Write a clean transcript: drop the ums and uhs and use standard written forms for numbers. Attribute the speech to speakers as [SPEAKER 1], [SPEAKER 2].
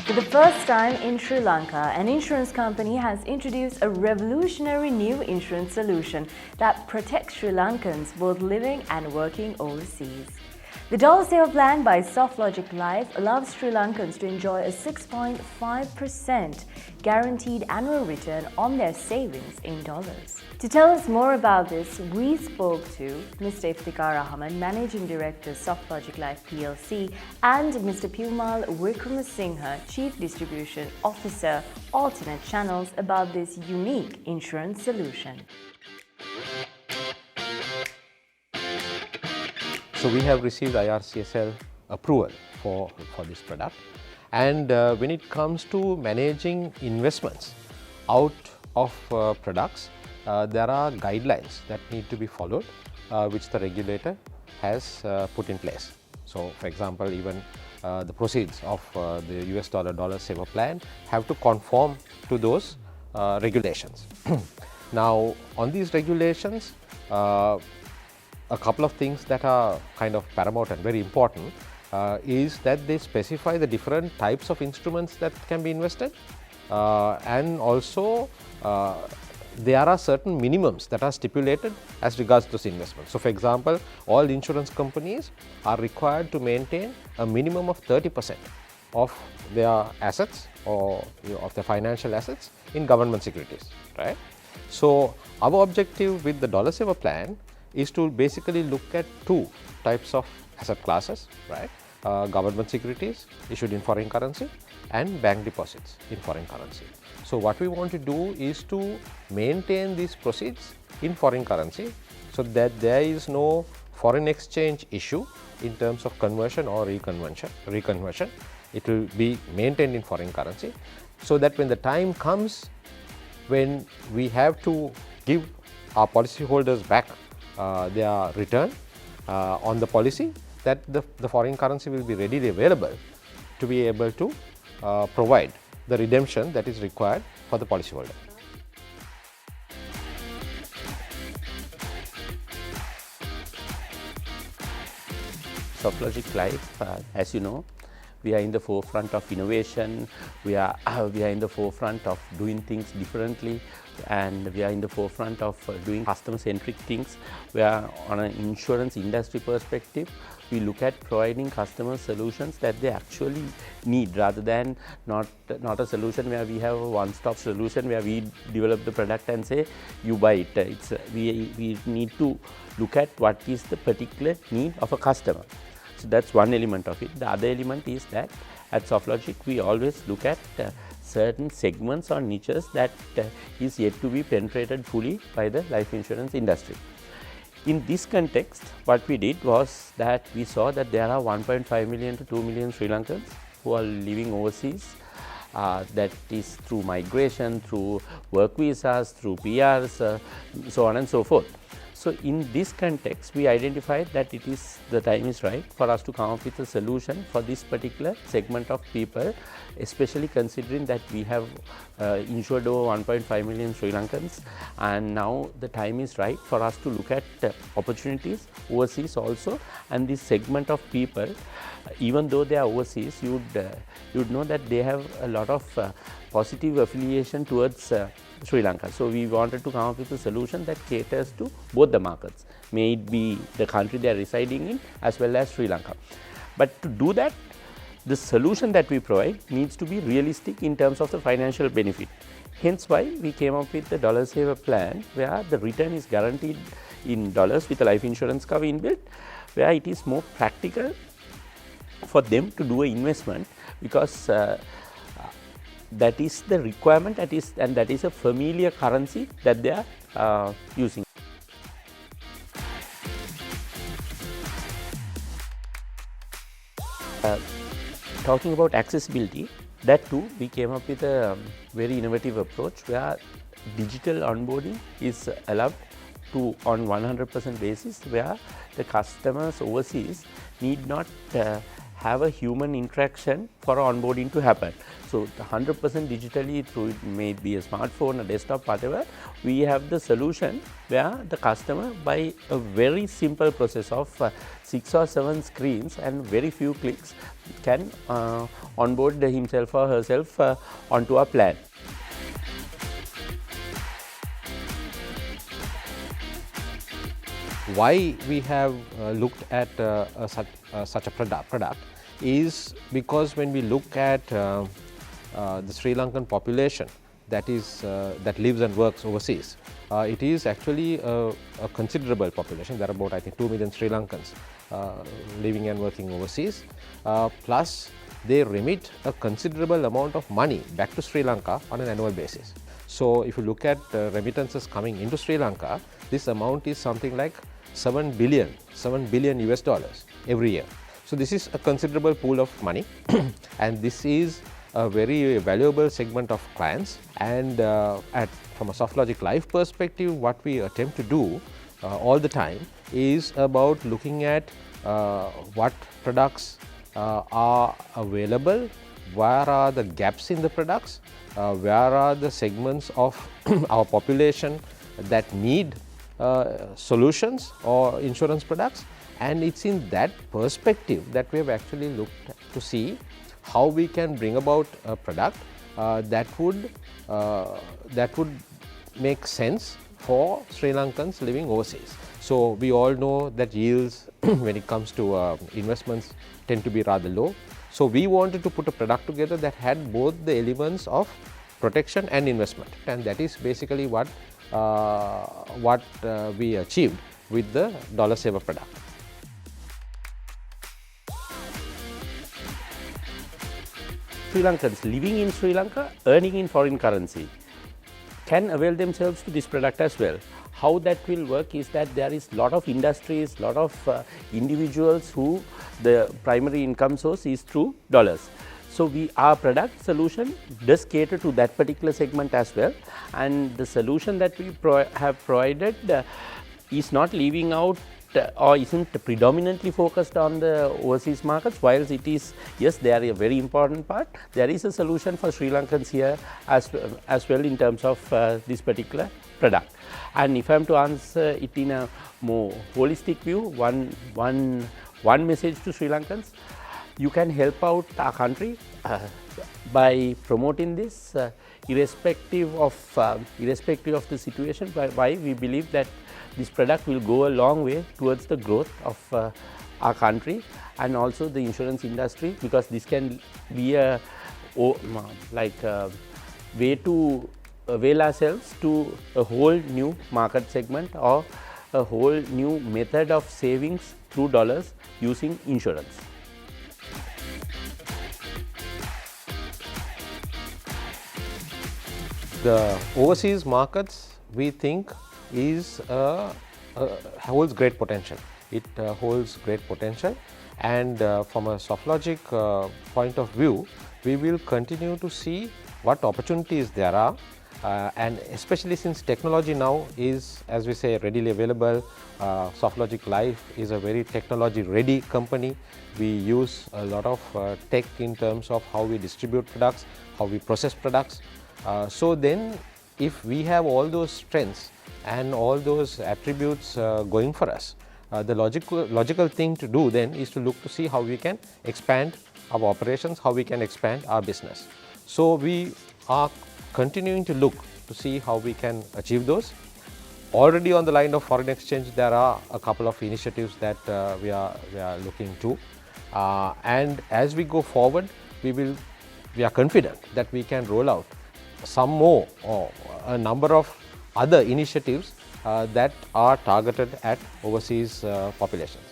[SPEAKER 1] For the first time in Sri Lanka, an insurance company has introduced a revolutionary new insurance solution that protects Sri Lankans both living and working overseas. The Dollar Saver Plan by SoftLogic Life allows Sri Lankans to enjoy a 6.5% guaranteed annual return on their savings in dollars. To tell us more about this, we spoke to Mr. Iftikhar Ahmed, Managing Director, SoftLogic Life PLC, and Mr. Perumal Wickramasinghe, Chief Distribution Officer, Alternate Channels, about this unique insurance solution.
[SPEAKER 2] So we have received IRCSL approval for this product, and when it comes to managing investments out of products, there are guidelines that need to be followed, which the regulator has put in place. So for example, even the proceeds of the US Dollar Saver Plan have to conform to those regulations. Now on these regulations, a couple of things that are kind of paramount and very important is that they specify the different types of instruments that can be invested, and also there are certain minimums that are stipulated as regards to those investments. So for example, all insurance companies are required to maintain a minimum of 30% of their assets or of their financial assets in government securities, right? So our objective with the Dollar Saver Plan is to basically look at two types of asset classes, right? Government securities issued in foreign currency and bank deposits in foreign currency. So what we want to do is to maintain these proceeds in foreign currency so that there is no foreign exchange issue in terms of conversion or reconversion. It will be maintained in foreign currency so that when the time comes when we have to give our policyholders back their return on the policy, that the foreign currency will be readily available to be able to provide the redemption that is required for the policyholder.
[SPEAKER 3] SoftLogic Life, as you know, we are in the forefront of innovation, we are in the forefront of doing things differently, and we are in the forefront of doing customer-centric things. Where on an insurance industry perspective, we look at providing customer solutions that they actually need, rather than not a solution where we have a one-stop solution where we develop the product and say you buy it. We need to look at what is the particular need of a customer. So that's one element of it. The other element is that at SoftLogic we always look at certain segments or niches that is yet to be penetrated fully by the life insurance industry. In this context, what we did was that we saw that there are 1.5 million to 2 million Sri Lankans who are living overseas. That is through migration, through work visas, through PRs, so on and so forth. So in this context, we identified that the time is right for us to come up with a solution for this particular segment of people, especially considering that we have insured over 1.5 million Sri Lankans, and now the time is right for us to look at opportunities overseas also. And this segment of people, even though they are overseas, you'd know that they have a lot of positive affiliation towards Sri Lanka. So we wanted to come up with a solution that caters to both the markets, may it be the country they are residing in as well as Sri Lanka. But to do that, the solution that we provide needs to be realistic in terms of the financial benefit. Hence why we came up with the Dollar Saver Plan, where the return is guaranteed in dollars with a life insurance cover inbuilt, where it is more practical for them to do an investment, because that is the requirement, and that is a familiar currency that they are using. Talking about accessibility, that too we came up with a very innovative approach where digital onboarding is allowed to on 100% basis, where the customers overseas need not have a human interaction for onboarding to happen. So, 100% digitally through it may be a smartphone, a desktop, whatever, we have the solution where the customer by a very simple process of 6 or 7 screens and very few clicks can onboard himself or herself onto our plan.
[SPEAKER 2] Why we have looked at such a product is because when we look at the Sri Lankan population that lives and works overseas, it is actually a considerable population. There are about, I think, 2 million Sri Lankans living and working overseas, plus they remit a considerable amount of money back to Sri Lanka on an annual basis. So if you look at remittances coming into Sri Lanka, this amount is something like $7 billion US dollars every year. So this is a considerable pool of money and this is a very valuable segment of clients. And from a SoftLogic Life perspective, what we attempt to do all the time is about looking at what products are available, where are the gaps in the products, where are the segments of our population that need solutions or insurance products, and it's in that perspective that we have actually looked to see how we can bring about a product that would make sense for Sri Lankans living overseas. So we all know that yields when it comes to investments tend to be rather low. So we wanted to put a product together that had both the elements of protection and investment, and that is basically what we achieved with the Dollar Saver product.
[SPEAKER 3] Sri Lankans living in Sri Lanka, earning in foreign currency, can avail themselves to this product as well. How that will work is that there is lot of industries, lot of individuals who the primary income source is through dollars. So our product solution does cater to that particular segment as well, and the solution that we have provided is not leaving out or isn't predominantly focused on the overseas markets. Whilst it is, yes, they are a very important part, there is a solution for Sri Lankans here as well in terms of this particular product. And if I am to answer it in a more holistic view, one message to Sri Lankans: you can help out our country by promoting this, irrespective of the situation. Why we believe that this product will go a long way towards the growth of our country and also the insurance industry, because this can be a way to avail ourselves to a whole new market segment or a whole new method of savings through dollars using insurance.
[SPEAKER 2] The overseas markets, we think, holds great potential. It holds great potential, and from a SoftLogic point of view, we will continue to see what opportunities there are, and especially since technology now is, as we say, readily available. SoftLogic Life is a very technology ready company. We use a lot of tech in terms of how we distribute products, how we process products. So then if we have all those strengths and all those attributes going for us, the logical thing to do then is to look to see how we can expand our operations, how we can expand our business. So we are continuing to look to see how we can achieve those. Already on the line of foreign exchange, there are a couple of initiatives that we are looking to, and as we go forward, we are confident that we can roll out some more or a number of other initiatives that are targeted at overseas populations.